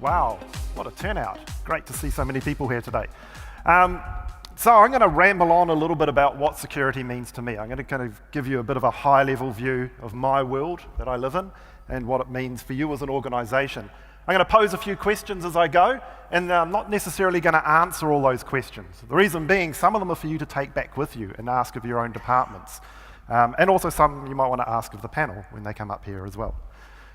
Wow, what a turnout. Great to see so many people here today. So I'm going to ramble on a little bit about what security means to me. I'm going to kind of give you a bit of a high-level view of my world that I live in and what it means for you as an organization. I'm going to pose a few questions as I go, and I'm not necessarily going to answer all those questions. The reason being, some of them are for you to take back with you and ask of your own departments. And also some you might want to ask of the panel when they come up here as well.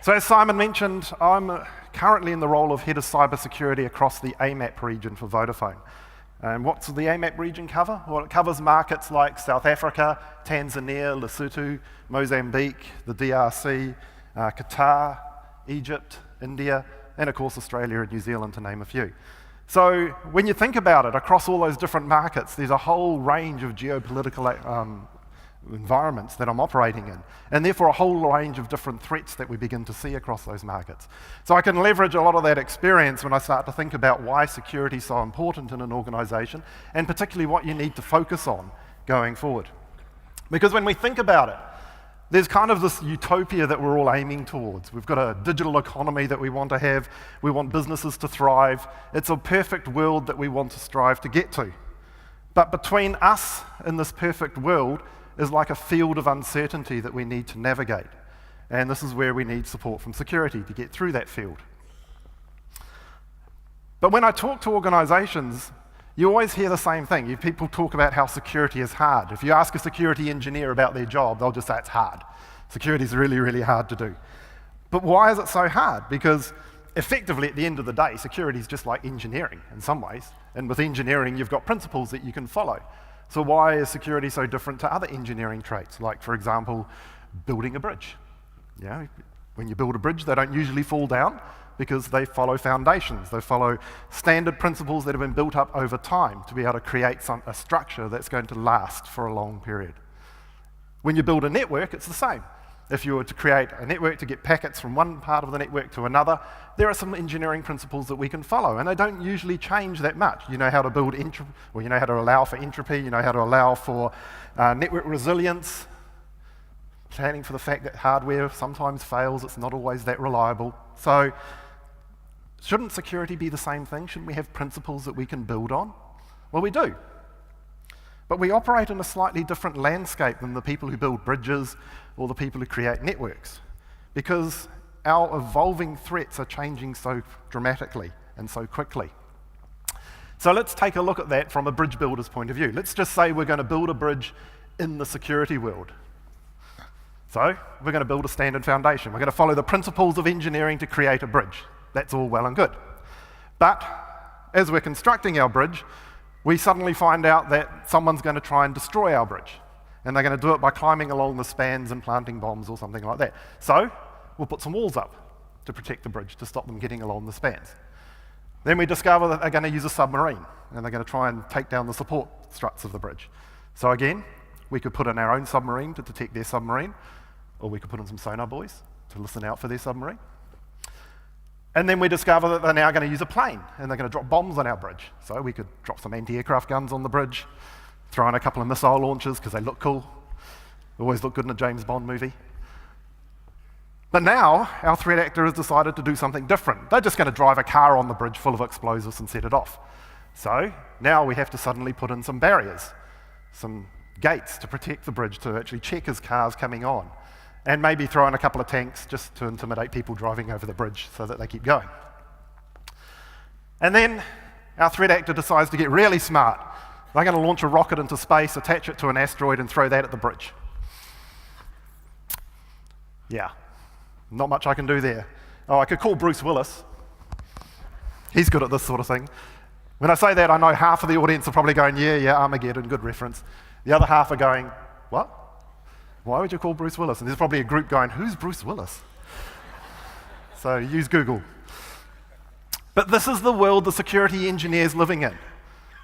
So as Simon mentioned, I'm currently in the role of Head of Cybersecurity across the AMAP region for Vodafone. And what's the AMAP region cover? Well, it covers markets like South Africa, Tanzania, Lesotho, Mozambique, the DRC, Qatar, Egypt, India, and of course Australia and New Zealand, to name a few. So when you think about it, across all those different markets, there's a whole range of geopolitical environments that I'm operating in, and therefore a whole range of different threats that we begin to see across those markets. So I can leverage a lot of that experience when I start to think about why security is so important in an organization, and particularly what you need to focus on going forward. Because when we think about it, there's kind of this utopia that we're all aiming towards. We've got a digital economy that we want to have, we want businesses to thrive, it's a perfect world that we want to strive to get to. But between us and this perfect world is like a field of uncertainty that we need to navigate. And this is where we need support from security to get through that field. But when I talk to organizations, you always hear the same thing. People talk about how security is hard. If you ask a security engineer about their job, they'll just say it's hard. Security is really, really hard to do. But why is it so hard? Because effectively, at the end of the day, security is just like engineering in some ways. And with engineering, you've got principles that you can follow. So why is security so different to other engineering traits? Like, for example, building a bridge. You know, when you build a bridge, they don't usually fall down because they follow foundations. They follow standard principles that have been built up over time to be able to create a structure that's going to last for a long period. When you build a network, it's the same. If you were to create a network to get packets from one part of the network to another, there are some engineering principles that we can follow, and they don't usually change that much. You know how to build entropy, or you know how to allow for entropy, you know how to allow for network resilience, planning for the fact that hardware sometimes fails, it's not always that reliable. So, shouldn't security be the same thing? Shouldn't we have principles that we can build on? Well, we do. But we operate in a slightly different landscape than the people who build bridges or the people who create networks, because our evolving threats are changing so dramatically and so quickly. So let's take a look at that from a bridge builder's point of view. Let's just say we're going to build a bridge in the security world. So we're going to build a standard foundation. We're going to follow the principles of engineering to create a bridge. That's all well and good. But as we're constructing our bridge, we suddenly find out that someone's going to try and destroy our bridge. And they're going to do it by climbing along the spans and planting bombs or something like that. So we'll put some walls up to protect the bridge, to stop them getting along the spans. Then we discover that they're going to use a submarine, and they're going to try and take down the support struts of the bridge. So again, we could put in our own submarine to detect their submarine, or we could put in some sonar buoys to listen out for their submarine. And then we discover that they're now going to use a plane, and they're going to drop bombs on our bridge. So we could drop some anti-aircraft guns on the bridge, throw in a couple of missile launchers because they look cool. They always look good in a James Bond movie. But now, our threat actor has decided to do something different. They're just going to drive a car on the bridge full of explosives and set it off. So now we have to suddenly put in some barriers, some gates to protect the bridge, to actually check as cars coming on. And maybe throw in a couple of tanks just to intimidate people driving over the bridge so that they keep going. And then our threat actor decides to get really smart. They're going to launch a rocket into space, attach it to an asteroid, and throw that at the bridge. Yeah, not much I can do there. Oh, I could call Bruce Willis. He's good at this sort of thing. When I say that, I know half of the audience are probably going, yeah, Armageddon, good reference. The other half are going, what? Why would you call Bruce Willis? And there's probably a group going, who's Bruce Willis? So use Google. But this is the world the security engineer is living in.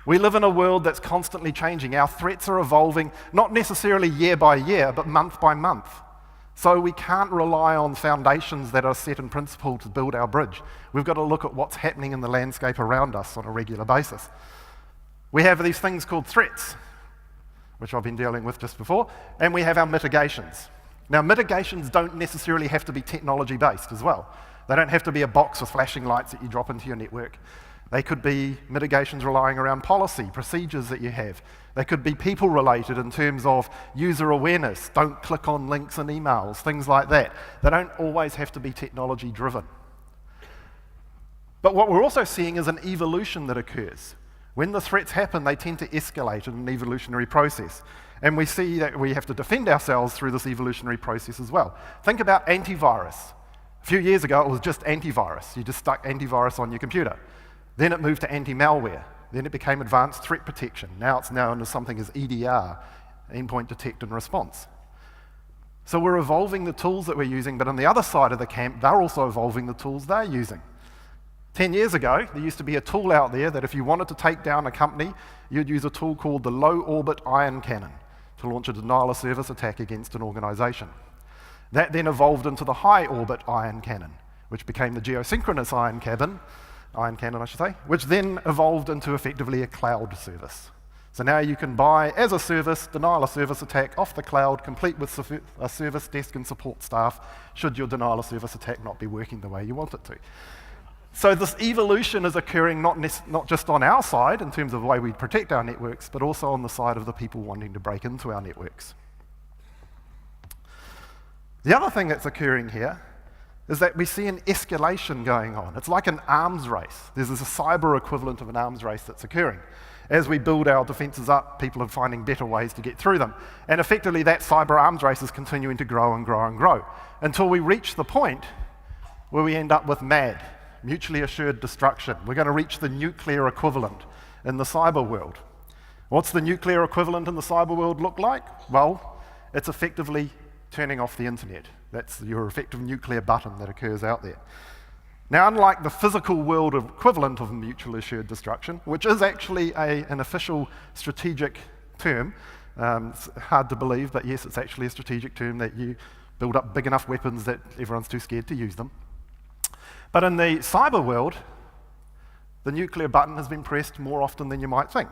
We live in a world that's constantly changing. Our threats are evolving, not necessarily year by year, but month by month. So we can't rely on foundations that are set in principle to build our bridge. We've got to look at what's happening in the landscape around us on a regular basis. We have these things called threats, which I've been dealing with just before, and we have our mitigations. Now, mitigations don't necessarily have to be technology-based as well. They don't have to be a box with flashing lights that you drop into your network. They could be mitigations relying around policy, procedures that you have. They could be people-related in terms of user awareness, don't click on links and emails, things like that. They don't always have to be technology-driven. But what we're also seeing is an evolution that occurs. When the threats happen, they tend to escalate in an evolutionary process. And we see that we have to defend ourselves through this evolutionary process as well. Think about antivirus. A few years ago, it was just antivirus. You just stuck antivirus on your computer. Then it moved to anti-malware. Then it became advanced threat protection. Now it's known as something as EDR, endpoint detect and response. So we're evolving the tools that we're using, but on the other side of the camp, they're also evolving the tools they're using. 10 years ago, there used to be a tool out there that if you wanted to take down a company, you'd use a tool called the low orbit ion cannon to launch a denial of service attack against an organization. That then evolved into the high orbit ion cannon, which became the geosynchronous ion cannon, which then evolved into effectively a cloud service. So now you can buy, as a service, denial of service attack off the cloud, complete with a service desk and support staff, should your denial of service attack not be working the way you want it to. So this evolution is occurring not just on our side, in terms of the way we protect our networks, but also on the side of the people wanting to break into our networks. The other thing that's occurring here is that we see an escalation going on. It's like an arms race. There's a cyber equivalent of an arms race that's occurring. As we build our defences up, people are finding better ways to get through them. And effectively, that cyber arms race is continuing to grow and grow and grow, until we reach the point where we end up with MAD, mutually assured destruction. We're going to reach the nuclear equivalent in the cyber world. What's the nuclear equivalent in the cyber world look like? Well, it's effectively turning off the internet. That's your effective nuclear button that occurs out there. Now, unlike the physical world equivalent of mutually assured destruction, which is actually an official strategic term, it's hard to believe, but yes, it's actually a strategic term that you build up big enough weapons that everyone's too scared to use them. But in the cyber world, the nuclear button has been pressed more often than you might think.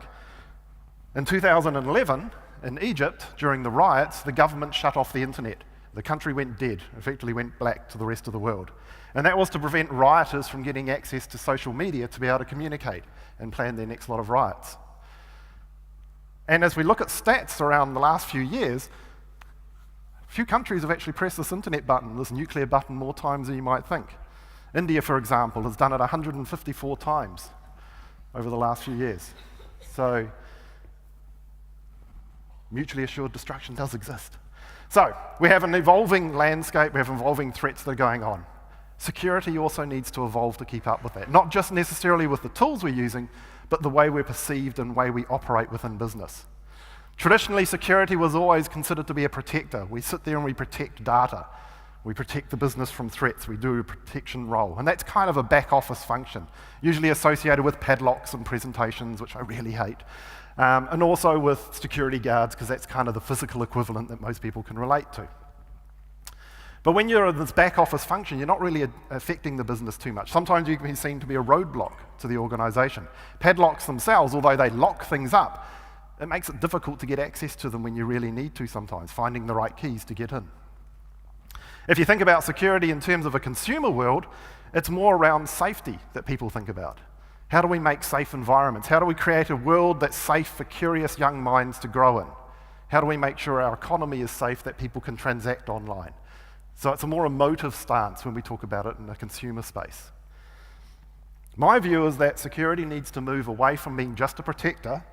In 2011, in Egypt, during the riots, the government shut off the internet. The country went dead, effectively went black to the rest of the world. And that was to prevent rioters from getting access to social media to be able to communicate and plan their next lot of riots. And as we look at stats around the last few years, a few countries have actually pressed this internet button, this nuclear button, more times than you might think. India, for example, has done it 154 times over the last few years. So, mutually assured destruction does exist. So, we have an evolving landscape, we have evolving threats that are going on. Security also needs to evolve to keep up with that, not just necessarily with the tools we're using, but the way we're perceived and the way we operate within business. Traditionally, security was always considered to be a protector. We sit there and we protect data. We protect the business from threats. We do a protection role. And that's kind of a back office function, usually associated with padlocks and presentations, which I really hate. And also with security guards, because that's kind of the physical equivalent that most people can relate to. But when you're in this back office function, you're not really affecting the business too much. Sometimes you can be seen to be a roadblock to the organization. Padlocks themselves, although they lock things up, it makes it difficult to get access to them when you really need to sometimes, finding the right keys to get in. If you think about security in terms of a consumer world, it's more around safety that people think about. How do we make safe environments? How do we create a world that's safe for curious young minds to grow in? How do we make sure our economy is safe that people can transact online? So it's a more emotive stance when we talk about it in a consumer space. My view is that security needs to move away from being just a protector,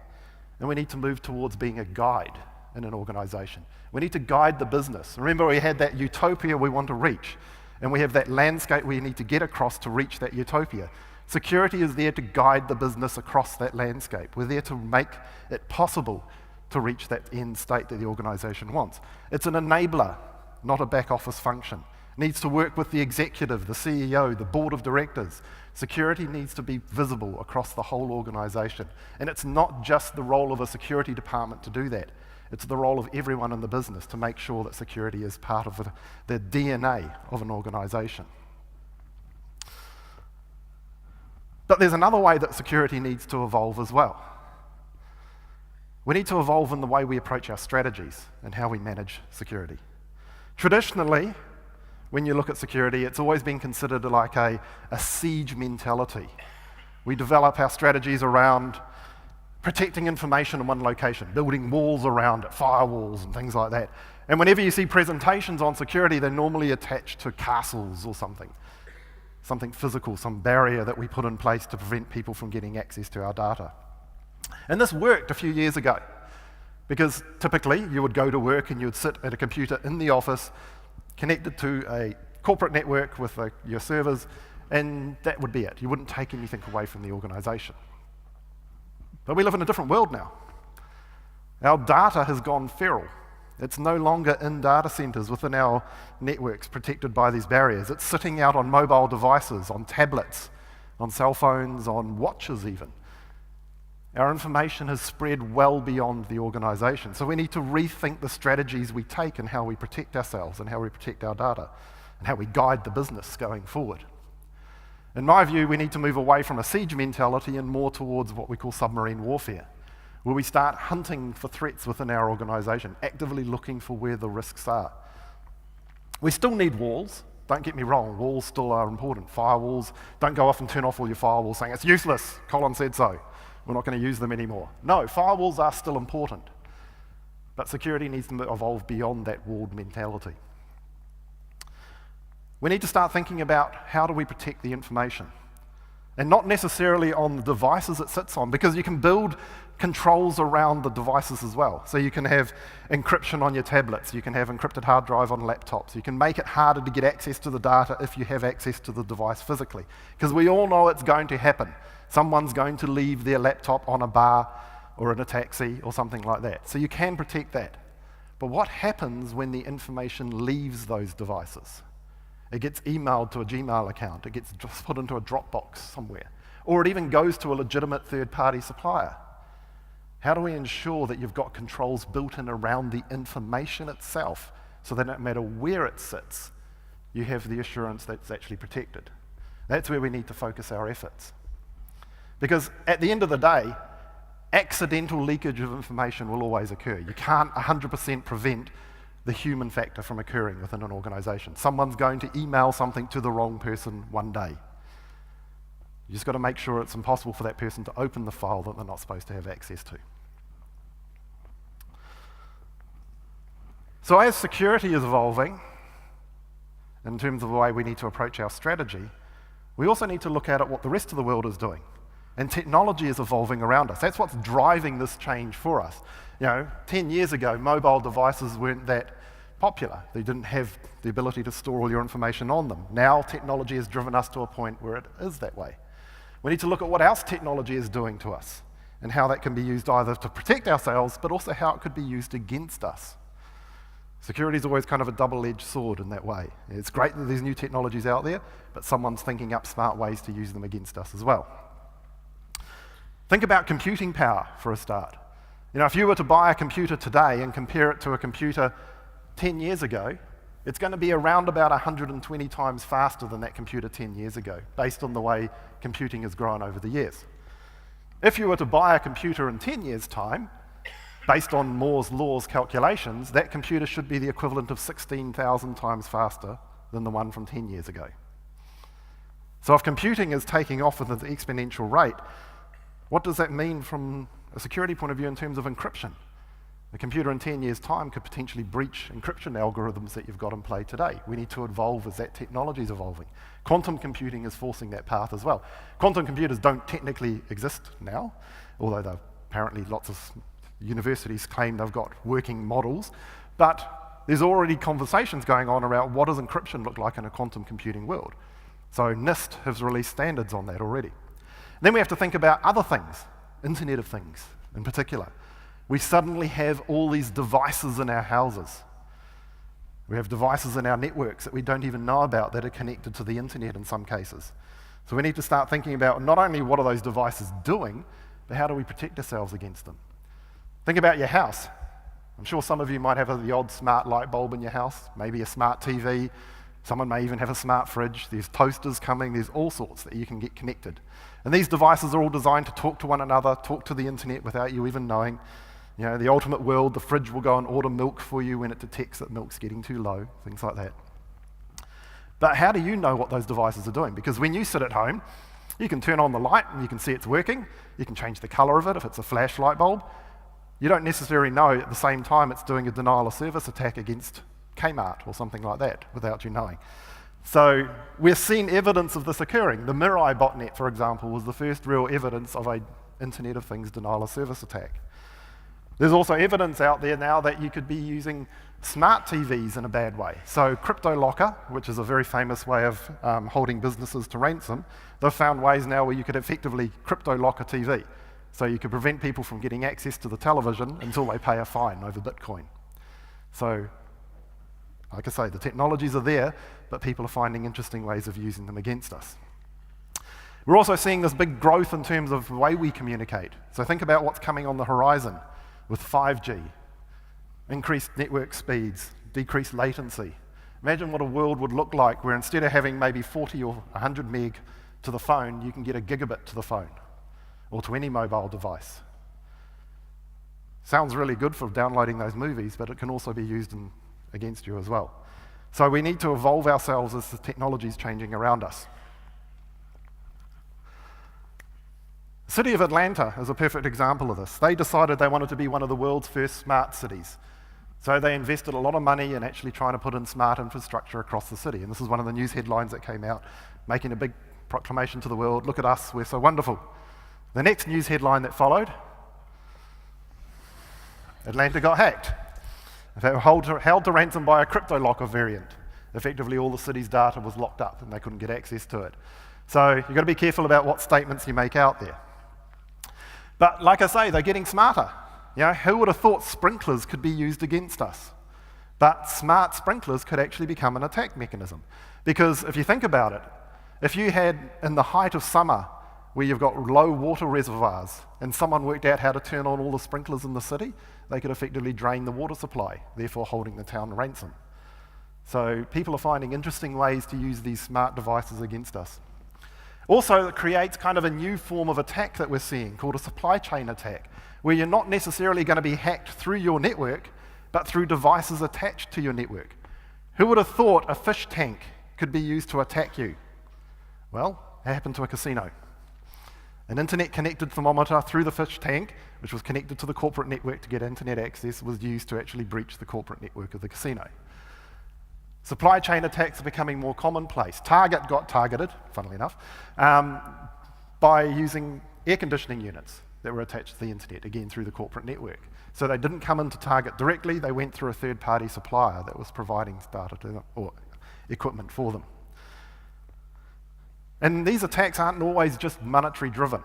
and we need to move towards being a guide in an organization. We need to guide the business. Remember, we had that utopia we want to reach, and we have that landscape we need to get across to reach that utopia. Security is there to guide the business across that landscape. We're there to make it possible to reach that end state that the organization wants. It's an enabler, not a back office function. It needs to work with the executive, the CEO, the board of directors. Security needs to be visible across the whole organization. And it's not just the role of a security department to do that. It's the role of everyone in the business to make sure that security is part of the DNA of an organization. But there's another way that security needs to evolve as well. We need to evolve in the way we approach our strategies and how we manage security. Traditionally, when you look at security, it's always been considered like a siege mentality. We develop our strategies around protecting information in one location, building walls around it, firewalls and things like that. And whenever you see presentations on security, they're normally attached to castles or something physical, some barrier that we put in place to prevent people from getting access to our data. And this worked a few years ago, because typically you would go to work and you would sit at a computer in the office, connected to a corporate network with your servers, and that would be it. You wouldn't take anything away from the organization. But we live in a different world now. Our data has gone feral. It's no longer in data centers within our networks protected by these barriers. It's sitting out on mobile devices, on tablets, on cell phones, on watches even. Our information has spread well beyond the organization. So we need to rethink the strategies we take and how we protect ourselves and how we protect our data and how we guide the business going forward. In my view, we need to move away from a siege mentality and more towards what we call submarine warfare, where we start hunting for threats within our organization, actively looking for where the risks are. We still need walls. Don't get me wrong, walls still are important. Firewalls, don't go off and turn off all your firewalls saying, it's useless, Colin said so. We're not going to use them anymore. No, firewalls are still important. But security needs to evolve beyond that walled mentality. We need to start thinking about how do we protect the information. And not necessarily on the devices it sits on, because you can build controls around the devices as well. So you can have encryption on your tablets, you can have encrypted hard drive on laptops, you can make it harder to get access to the data if you have access to the device physically. Because we all know it's going to happen. Someone's going to leave their laptop on a bar or in a taxi or something like that. So you can protect that. But what happens when the information leaves those devices? It gets emailed to a Gmail account, it gets just put into a Dropbox somewhere, or it even goes to a legitimate third-party supplier. How do we ensure that you've got controls built in around the information itself so that no matter where it sits, you have the assurance that it's actually protected? That's where we need to focus our efforts. Because at the end of the day, accidental leakage of information will always occur. You can't 100% prevent the human factor from occurring within an organization. Someone's going to email something to the wrong person one day. You just got to make sure it's impossible for that person to open the file that they're not supposed to have access to. So as security is evolving, in terms of the way we need to approach our strategy, we also need to look at what the rest of the world is doing. And technology is evolving around us. That's what's driving this change for us. 10 years ago, mobile devices weren't that popular. They didn't have the ability to store all your information on them. Now technology has driven us to a point where it is that way. We need to look at what else technology is doing to us and how that can be used either to protect ourselves, but also how it could be used against us. Security is always kind of a double-edged sword in that way. It's great that there's new technologies out there, but someone's thinking up smart ways to use them against us as well. Think about computing power for a start. If you were to buy a computer today and compare it to a computer 10 years ago, it's going to be around about 120 times faster than that computer 10 years ago, based on the way computing has grown over the years. If you were to buy a computer in 10 years' time, based on Moore's law's calculations, that computer should be the equivalent of 16,000 times faster than the one from 10 years ago. So if computing is taking off with an exponential rate, what does that mean from a security point of view in terms of encryption? A computer in 10 years' time could potentially breach encryption algorithms that you've got in play today. We need to evolve as that technology is evolving. Quantum computing is forcing that path as well. Quantum computers don't technically exist now, although apparently lots of universities claim they've got working models, but there's already conversations going on around what does encryption look like in a quantum computing world. So NIST has released standards on that already. Then we have to think about other things, Internet of Things in particular. We suddenly have all these devices in our houses. We have devices in our networks that we don't even know about that are connected to the internet in some cases. So we need to start thinking about not only what are those devices doing, but how do we protect ourselves against them? Think about your house. I'm sure some of you might have the odd smart light bulb in your house, maybe a smart TV. Someone may even have a smart fridge. There's toasters coming. There's all sorts that you can get connected. And these devices are all designed to talk to one another, talk to the internet without you even knowing. The ultimate world, the fridge will go and order milk for you when it detects that milk's getting too low, things like that. But how do you know what those devices are doing? Because when you sit at home, you can turn on the light and you can see it's working. You can change the color of it if it's a flash light bulb. You don't necessarily know at the same time it's doing a denial of service attack against Kmart or something like that without you knowing. So we're seeing evidence of this occurring. The Mirai botnet, for example, was the first real evidence of an Internet of Things denial of service attack. There's also evidence out there now that you could be using smart TVs in a bad way. So CryptoLocker, which is a very famous way of holding businesses to ransom, they've found ways now where you could effectively crypto-lock a TV. So you could prevent people from getting access to the television until they pay a fine over Bitcoin. So, like I say, the technologies are there, but people are finding interesting ways of using them against us. We're also seeing this big growth in terms of the way we communicate. So think about what's coming on the horizon with 5G, increased network speeds, decreased latency. Imagine what a world would look like where instead of having maybe 40 or 100 meg to the phone, you can get a gigabit to the phone or to any mobile device. Sounds really good for downloading those movies, but it can also be used against you as well. So we need to evolve ourselves as the technology is changing around us. The city of Atlanta is a perfect example of this. They decided they wanted to be one of the world's first smart cities. So they invested a lot of money in actually trying to put in smart infrastructure across the city. And this is one of the news headlines that came out, making a big proclamation to the world, look at us, we're so wonderful. The next news headline that followed, Atlanta got hacked. They were held to ransom by a CryptoLocker variant. Effectively, all the city's data was locked up and they couldn't get access to it. So you've got to be careful about what statements you make out there. But like I say, they're getting smarter. You know, who would have thought sprinklers could be used against us? But smart sprinklers could actually become an attack mechanism. Because if you think about it, if you had, in the height of summer, where you've got low water reservoirs, and someone worked out how to turn on all the sprinklers in the city, they could effectively drain the water supply, therefore holding the town ransom. So people are finding interesting ways to use these smart devices against us. Also, it creates kind of a new form of attack that we're seeing called a supply chain attack, where you're not necessarily going to be hacked through your network, but through devices attached to your network. Who would have thought a fish tank could be used to attack you? Well, it happened to a casino. An internet-connected thermometer through the fish tank, which was connected to the corporate network to get internet access, was used to actually breach the corporate network of the casino. Supply chain attacks are becoming more commonplace. Target got targeted, funnily enough, by using air conditioning units that were attached to the internet, again through the corporate network. So they didn't come into Target directly, they went through a third-party supplier that was providing data to them, or equipment for them. And these attacks aren't always just monetary driven.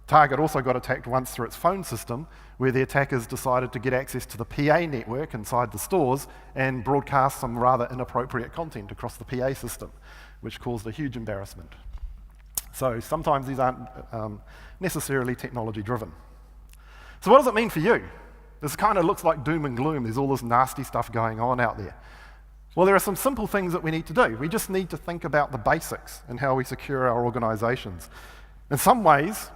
Target also got attacked once through its phone system, where the attackers decided to get access to the PA network inside the stores and broadcast some rather inappropriate content across the PA system, which caused a huge embarrassment. So sometimes these aren't necessarily technology driven. So what does it mean for you? This kind of looks like doom and gloom. There's all this nasty stuff going on out there. Well, there are some simple things that we need to do. We just need to think about the basics and how we secure our organizations. In some ways,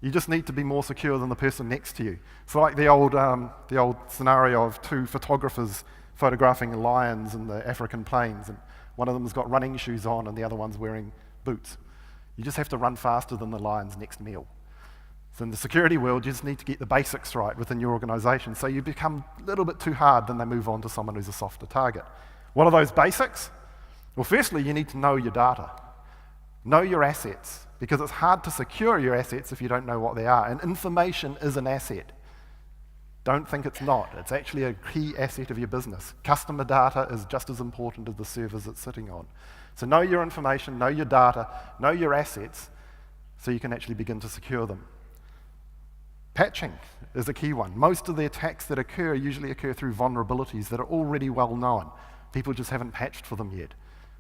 you just need to be more secure than the person next to you. It's like the old scenario of two photographers photographing lions in the African plains, and one of them's got running shoes on and the other one's wearing boots. You just have to run faster than the lion's next meal. So in the security world, you just need to get the basics right within your organization, so you become a little bit too hard, then they move on to someone who's a softer target. What are those basics? Well, firstly, you need to know your data. Know your assets, because it's hard to secure your assets if you don't know what they are. And information is an asset. Don't think it's not. It's actually a key asset of your business. Customer data is just as important as the servers it's sitting on. So know your information, know your data, know your assets, so you can actually begin to secure them. Patching is a key one. Most of the attacks that occur usually occur through vulnerabilities that are already well known. People just haven't patched for them yet.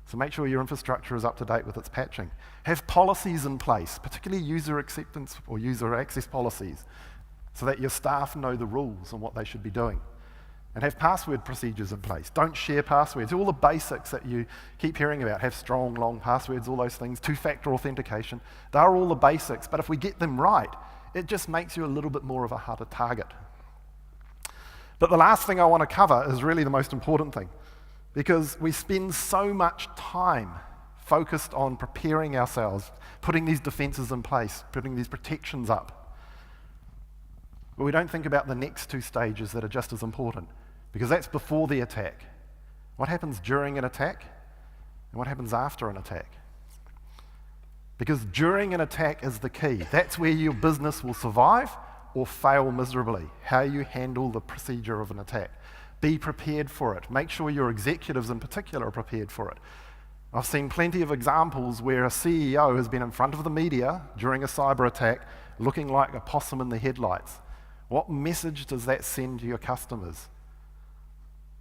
So make sure your infrastructure is up to date with its patching. Have policies in place, particularly user acceptance or user access policies, so that your staff know the rules and what they should be doing. And have password procedures in place. Don't share passwords. All the basics that you keep hearing about. Have strong, long passwords, all those things. Two-factor authentication. They're all the basics, but if we get them right, it just makes you a little bit more of a harder target. But the last thing I want to cover is really the most important thing. Because we spend so much time focused on preparing ourselves, putting these defenses in place, putting these protections up. But we don't think about the next two stages that are just as important, because that's before the attack. What happens during an attack, and what happens after an attack? Because during an attack is the key. That's where your business will survive or fail miserably, how you handle the procedure of an attack. Be prepared for it. Make sure your executives in particular are prepared for it. I've seen plenty of examples where a CEO has been in front of the media during a cyber attack looking like a possum in the headlights. What message does that send to your customers?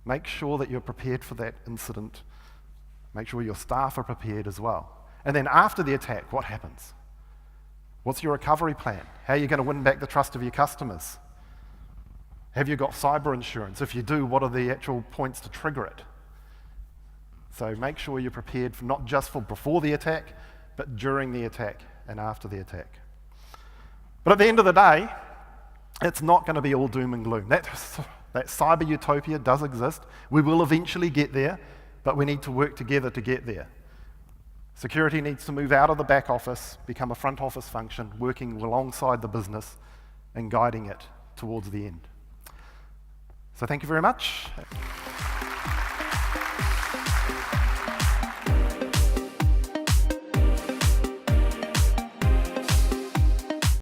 Make sure that you're prepared for that incident. Make sure your staff are prepared as well. And then after the attack, what happens? What's your recovery plan? How are you going to win back the trust of your customers? Have you got cyber insurance? If you do, what are the actual points to trigger it? So make sure you're prepared for not just for before the attack, but during the attack and after the attack. But at the end of the day, it's not going to be all doom and gloom. That cyber utopia does exist. We will eventually get there, but we need to work together to get there. Security needs to move out of the back office, become a front office function, working alongside the business and guiding it towards the end. So thank you very much.